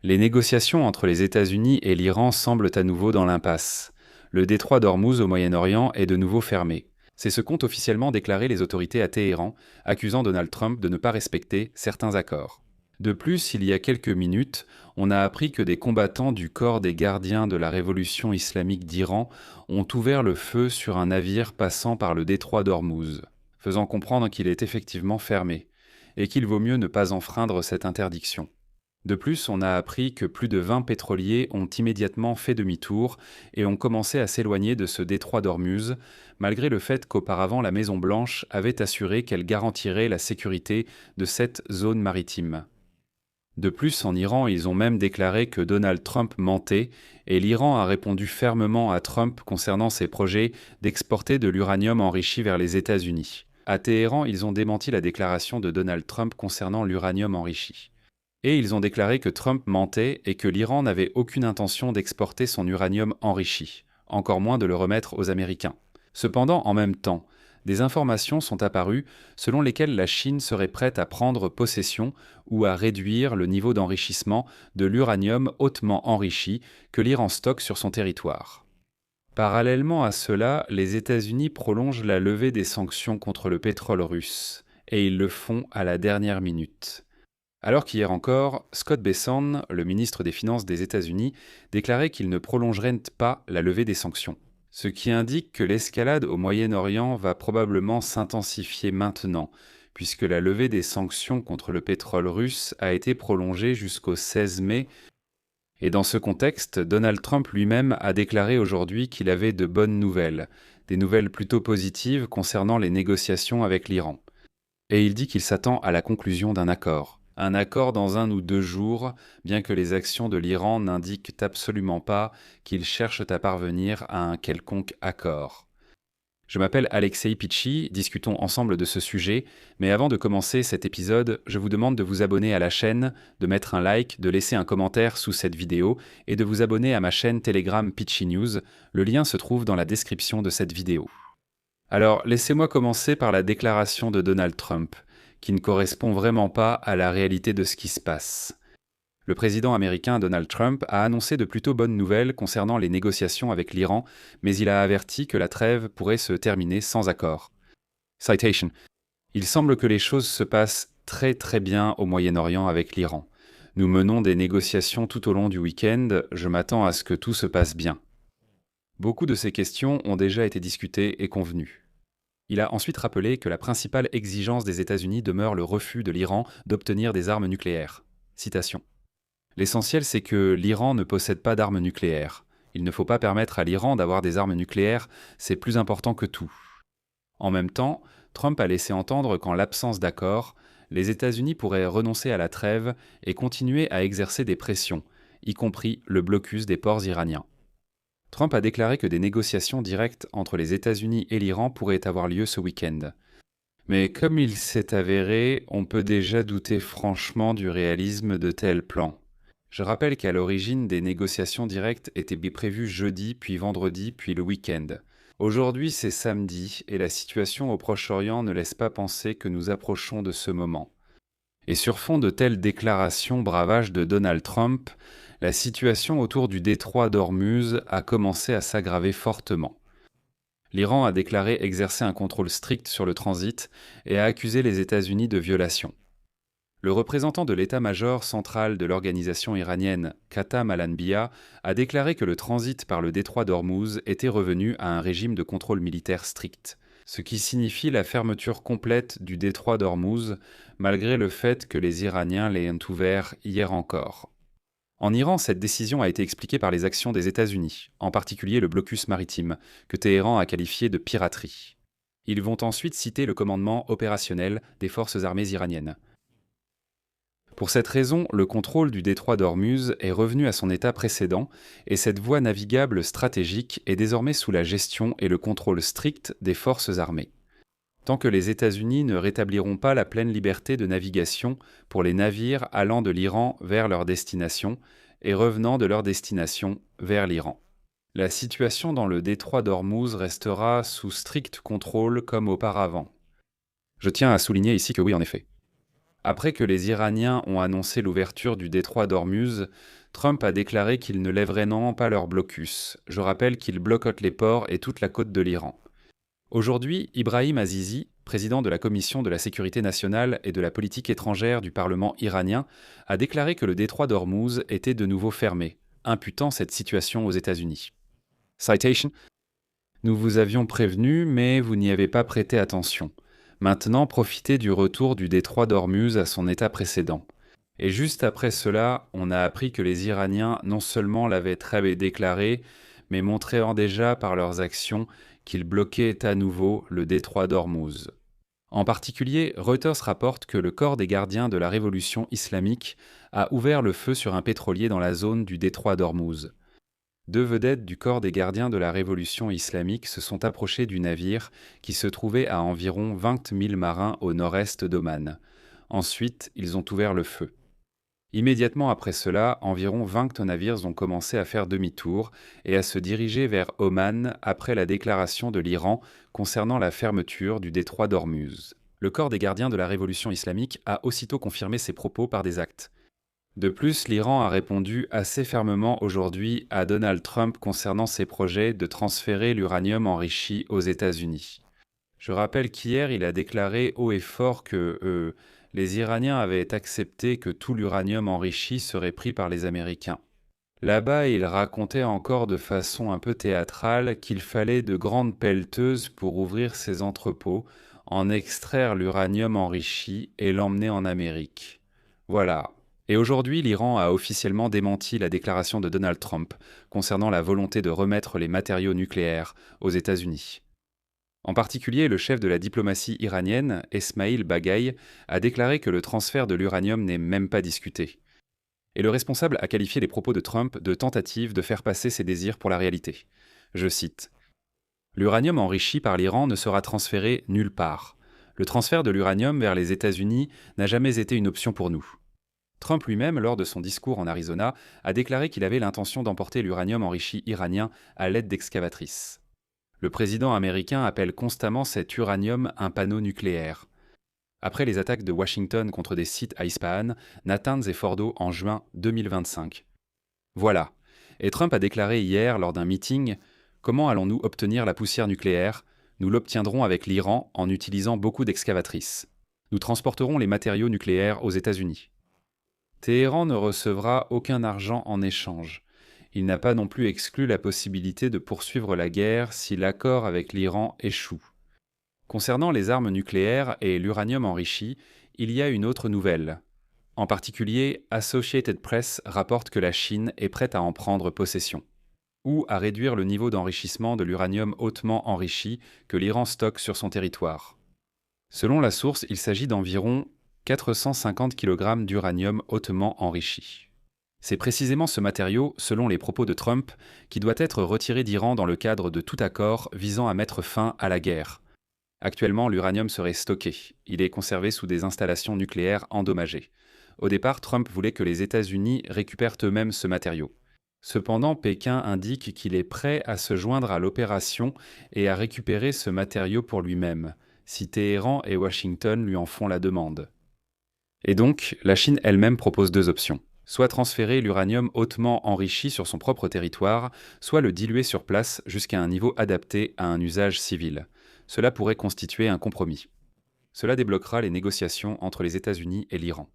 Les négociations entre les États-Unis et l'Iran semblent à nouveau dans l'impasse. Le détroit d'Ormuz au Moyen-Orient est de nouveau fermé. C'est ce qu'ont officiellement déclaré les autorités à Téhéran, accusant Donald Trump de ne pas respecter certains accords. De plus, il y a quelques minutes, on a appris que des combattants du corps des gardiens de la révolution islamique d'Iran ont ouvert le feu sur un navire passant par le détroit d'Ormuz, faisant comprendre qu'il est effectivement fermé, et qu'il vaut mieux ne pas enfreindre cette interdiction. De plus, on a appris que plus de 20 pétroliers ont immédiatement fait demi-tour et ont commencé à s'éloigner de ce détroit d'Ormuz, malgré le fait qu'auparavant la Maison-Blanche avait assuré qu'elle garantirait la sécurité de cette zone maritime. De plus, en Iran, ils ont même déclaré que Donald Trump mentait, et l'Iran a répondu fermement à Trump concernant ses projets d'exporter de l'uranium enrichi vers les États-Unis. À Téhéran, ils ont démenti la déclaration de Donald Trump concernant l'uranium enrichi. Et ils ont déclaré que Trump mentait et que l'Iran n'avait aucune intention d'exporter son uranium enrichi, encore moins de le remettre aux Américains. Cependant, en même temps, des informations sont apparues selon lesquelles la Chine serait prête à prendre possession ou à réduire le niveau d'enrichissement de l'uranium hautement enrichi que l'Iran stocke sur son territoire. Parallèlement à cela, les États-Unis prolongent la levée des sanctions contre le pétrole russe, et ils le font à la dernière minute. Alors qu'hier encore, Scott Bessent, le ministre des Finances des États-Unis, déclarait qu'il ne prolongerait pas la levée des sanctions. Ce qui indique que l'escalade au Moyen-Orient va probablement s'intensifier maintenant, puisque la levée des sanctions contre le pétrole russe a été prolongée jusqu'au 16 mai. Et dans ce contexte, Donald Trump lui-même a déclaré aujourd'hui qu'il avait de bonnes nouvelles, des nouvelles plutôt positives concernant les négociations avec l'Iran. Et il dit qu'il s'attend à la conclusion d'un accord. Un accord dans 1 ou 2 jours, bien que les actions de l'Iran n'indiquent absolument pas qu'ils cherchent à parvenir à un quelconque accord. Je m'appelle Alexei Pichi, discutons ensemble de ce sujet, mais avant de commencer cet épisode, je vous demande de vous abonner à la chaîne, de mettre un like, de laisser un commentaire sous cette vidéo et de vous abonner à ma chaîne Telegram Pichi News. Le lien se trouve dans la description de cette vidéo. Alors, laissez-moi commencer par la déclaration de Donald Trump, qui ne correspond vraiment pas à la réalité de ce qui se passe. Le président américain Donald Trump a annoncé de plutôt bonnes nouvelles concernant les négociations avec l'Iran, mais il a averti que la trêve pourrait se terminer sans accord. Citation. Il semble que les choses se passent très bien au Moyen-Orient avec l'Iran. Nous menons des négociations tout au long du week-end, je m'attends à ce que tout se passe bien. Beaucoup de ces questions ont déjà été discutées et convenues. Il a ensuite rappelé que la principale exigence des États-Unis demeure le refus de l'Iran d'obtenir des armes nucléaires. Citation. L'essentiel, c'est que l'Iran ne possède pas d'armes nucléaires. Il ne faut pas permettre à l'Iran d'avoir des armes nucléaires, c'est plus important que tout. En même temps, Trump a laissé entendre qu'en l'absence d'accord, les États-Unis pourraient renoncer à la trêve et continuer à exercer des pressions, y compris le blocus des ports iraniens. Trump a déclaré que des négociations directes entre les États-Unis et l'Iran pourraient avoir lieu ce week-end. Mais comme il s'est avéré, on peut déjà douter franchement du réalisme de tels plans. Je rappelle qu'à l'origine, des négociations directes étaient prévues jeudi, puis vendredi, puis le week-end. Aujourd'hui, c'est samedi, et la situation au Proche-Orient ne laisse pas penser que nous approchons de ce moment. Et sur fond de telles déclarations bravages de Donald Trump, la situation autour du détroit d'Ormuz a commencé à s'aggraver fortement. L'Iran a déclaré exercer un contrôle strict sur le transit et a accusé les États-Unis de violation. Le représentant de l'état-major central de l'organisation iranienne, Khattam al-Anbiya, a déclaré que le transit par le détroit d'Ormuz était revenu à un régime de contrôle militaire strict, ce qui signifie la fermeture complète du détroit d'Ormuz, malgré le fait que les Iraniens l'aient ouvert hier encore. En Iran, cette décision a été expliquée par les actions des États-Unis, en particulier le blocus maritime, que Téhéran a qualifié de piraterie. Ils vont ensuite citer le commandement opérationnel des forces armées iraniennes. Pour cette raison, le contrôle du détroit d'Ormuz est revenu à son état précédent et cette voie navigable stratégique est désormais sous la gestion et le contrôle strict des forces armées. Tant que les États-Unis ne rétabliront pas la pleine liberté de navigation pour les navires allant de l'Iran vers leur destination et revenant de leur destination vers l'Iran. La situation dans le détroit d'Ormuz restera sous strict contrôle comme auparavant. Je tiens à souligner ici que oui, en effet. Après que les Iraniens ont annoncé l'ouverture du détroit d'Ormuz, Trump a déclaré qu'il ne lèverait non pas leur blocus. Je rappelle qu'il bloquote les ports et toute la côte de l'Iran. Aujourd'hui, Ibrahim Azizi, président de la Commission de la sécurité nationale et de la politique étrangère du Parlement iranien, a déclaré que le détroit d'Ormuz était de nouveau fermé, imputant cette situation aux États-Unis. Citation. Nous vous avions prévenu, mais vous n'y avez pas prêté attention. Maintenant, profitez du retour du détroit d'Ormuz à son état précédent. Et juste après cela, on a appris que les Iraniens non seulement l'avaient très déclaré, mais montraient déjà par leurs actions qu'ils bloquaient à nouveau le détroit d'Ormuz. En particulier, Reuters rapporte que le corps des gardiens de la révolution islamique a ouvert le feu sur un pétrolier dans la zone du détroit d'Ormuz. 2 vedettes du corps des gardiens de la révolution islamique se sont approchées du navire qui se trouvait à environ 20 000 marins au nord-est d'Oman. Ensuite, ils ont ouvert le feu. Immédiatement après cela, environ 20 navires ont commencé à faire demi-tour et à se diriger vers Oman après la déclaration de l'Iran concernant la fermeture du détroit d'Ormuz. Le corps des gardiens de la révolution islamique a aussitôt confirmé ces propos par des actes. De plus, l'Iran a répondu assez fermement aujourd'hui à Donald Trump concernant ses projets de transférer l'uranium enrichi aux États-Unis. Je rappelle qu'hier, il a déclaré haut et fort que les Iraniens avaient accepté que tout l'uranium enrichi serait pris par les Américains. Là-bas, il racontait encore de façon un peu théâtrale qu'il fallait de grandes pelleteuses pour ouvrir ses entrepôts, en extraire l'uranium enrichi et l'emmener en Amérique. Voilà. Et aujourd'hui, l'Iran a officiellement démenti la déclaration de Donald Trump concernant la volonté de remettre les matériaux nucléaires aux États-Unis. En particulier, le chef de la diplomatie iranienne, Esmaïl Baghaï, a déclaré que le transfert de l'uranium n'est même pas discuté. Et le responsable a qualifié les propos de Trump de tentative de faire passer ses désirs pour la réalité. Je cite : « L'uranium enrichi par l'Iran ne sera transféré nulle part. Le transfert de l'uranium vers les États-Unis n'a jamais été une option pour nous. » Trump lui-même, lors de son discours en Arizona, a déclaré qu'il avait l'intention d'emporter l'uranium enrichi iranien à l'aide d'excavatrices. Le président américain appelle constamment cet uranium un panneau nucléaire. Après les attaques de Washington contre des sites à Ispahan, Natanz et Fordo en juin 2025. Voilà. Et Trump a déclaré hier lors d'un meeting : « Comment allons-nous obtenir la poussière nucléaire ? Nous l'obtiendrons avec l'Iran en utilisant beaucoup d'excavatrices. Nous transporterons les matériaux nucléaires aux États-Unis. » Téhéran ne recevra aucun argent en échange. Il n'a pas non plus exclu la possibilité de poursuivre la guerre si l'accord avec l'Iran échoue. Concernant les armes nucléaires et l'uranium enrichi, il y a une autre nouvelle. En particulier, Associated Press rapporte que la Chine est prête à en prendre possession, ou à réduire le niveau d'enrichissement de l'uranium hautement enrichi que l'Iran stocke sur son territoire. Selon la source, il s'agit d'environ 450 kg d'uranium hautement enrichi. C'est précisément ce matériau, selon les propos de Trump, qui doit être retiré d'Iran dans le cadre de tout accord visant à mettre fin à la guerre. Actuellement, l'uranium serait stocké. Il est conservé sous des installations nucléaires endommagées. Au départ, Trump voulait que les États-Unis récupèrent eux-mêmes ce matériau. Cependant, Pékin indique qu'il est prêt à se joindre à l'opération et à récupérer ce matériau pour lui-même, si Téhéran et Washington lui en font la demande. Et donc, la Chine elle-même propose 2 options. Soit transférer l'uranium hautement enrichi sur son propre territoire, soit le diluer sur place jusqu'à un niveau adapté à un usage civil. Cela pourrait constituer un compromis. Cela débloquera les négociations entre les États-Unis et l'Iran.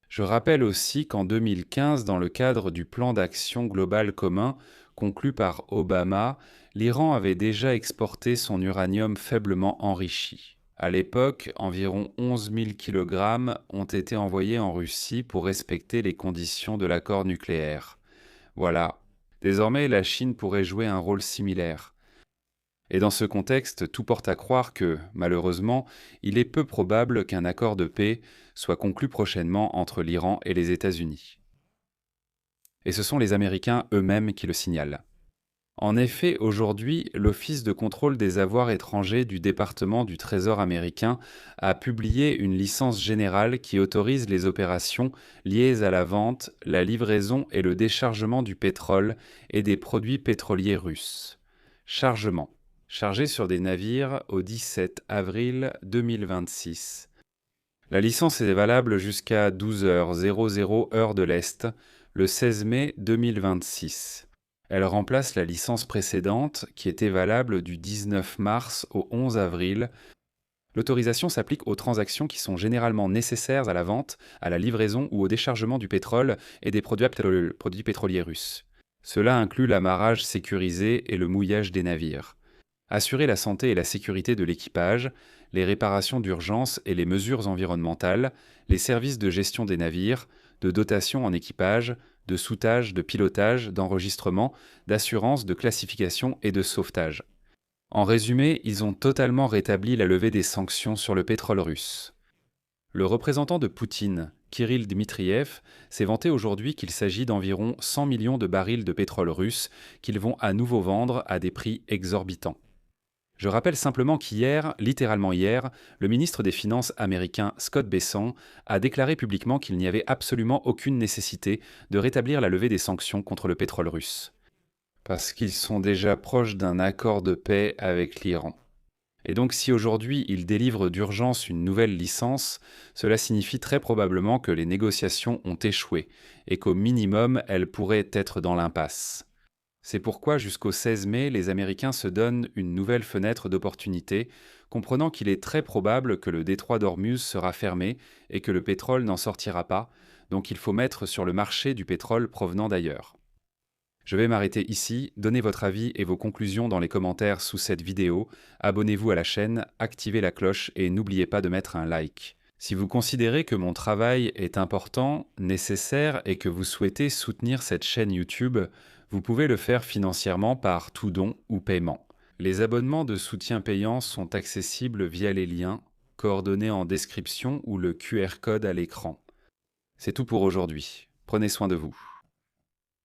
Je rappelle aussi qu'en 2015, dans le cadre du plan d'action global commun conclu par Obama, l'Iran avait déjà exporté son uranium faiblement enrichi. À l'époque, environ 11 000 kg ont été envoyés en Russie pour respecter les conditions de l'accord nucléaire. Voilà. Désormais, la Chine pourrait jouer un rôle similaire. Et dans ce contexte, tout porte à croire que, malheureusement, il est peu probable qu'un accord de paix soit conclu prochainement entre l'Iran et les États-Unis. Et ce sont les Américains eux-mêmes qui le signalent. En effet, aujourd'hui, l'Office de contrôle des avoirs étrangers du département du Trésor américain a publié une licence générale qui autorise les opérations liées à la vente, la livraison et le déchargement du pétrole et des produits pétroliers russes. Chargement. Chargé sur des navires au 17 avril 2026. La licence est valable jusqu'à 12h00 heure de l'Est, le 16 mai 2026. Elle remplace la licence précédente qui était valable du 19 mars au 11 avril. L'autorisation s'applique aux transactions qui sont généralement nécessaires à la vente, à la livraison ou au déchargement du pétrole et des produits pétroliers russes. Cela inclut l'amarrage sécurisé et le mouillage des navires. Assurer la santé et la sécurité de l'équipage, les réparations d'urgence et les mesures environnementales, les services de gestion des navires, de dotation en équipage, de soûtage, de pilotage, d'enregistrement, d'assurance, de classification et de sauvetage. En résumé, ils ont totalement rétabli la levée des sanctions sur le pétrole russe. Le représentant de Poutine, Kirill Dmitriev, s'est vanté aujourd'hui qu'il s'agit d'environ 100 millions de barils de pétrole russe qu'ils vont à nouveau vendre à des prix exorbitants. Je rappelle simplement qu'hier, littéralement hier, le ministre des Finances américain Scott Bessent a déclaré publiquement qu'il n'y avait absolument aucune nécessité de rétablir la levée des sanctions contre le pétrole russe. Parce qu'ils sont déjà proches d'un accord de paix avec l'Iran. Et donc si aujourd'hui ils délivrent d'urgence une nouvelle licence, cela signifie très probablement que les négociations ont échoué et qu'au minimum elles pourraient être dans l'impasse. C'est pourquoi jusqu'au 16 mai, les Américains se donnent une nouvelle fenêtre d'opportunité, comprenant qu'il est très probable que le détroit d'Ormuz sera fermé et que le pétrole n'en sortira pas, donc il faut mettre sur le marché du pétrole provenant d'ailleurs. Je vais m'arrêter ici, donnez votre avis et vos conclusions dans les commentaires sous cette vidéo, abonnez-vous à la chaîne, activez la cloche et n'oubliez pas de mettre un like. Si vous considérez que mon travail est important, nécessaire et que vous souhaitez soutenir cette chaîne YouTube, vous pouvez le faire financièrement par tout don ou paiement. Les abonnements de soutien payant sont accessibles via les liens, coordonnés en description ou le QR code à l'écran. C'est tout pour aujourd'hui. Prenez soin de vous.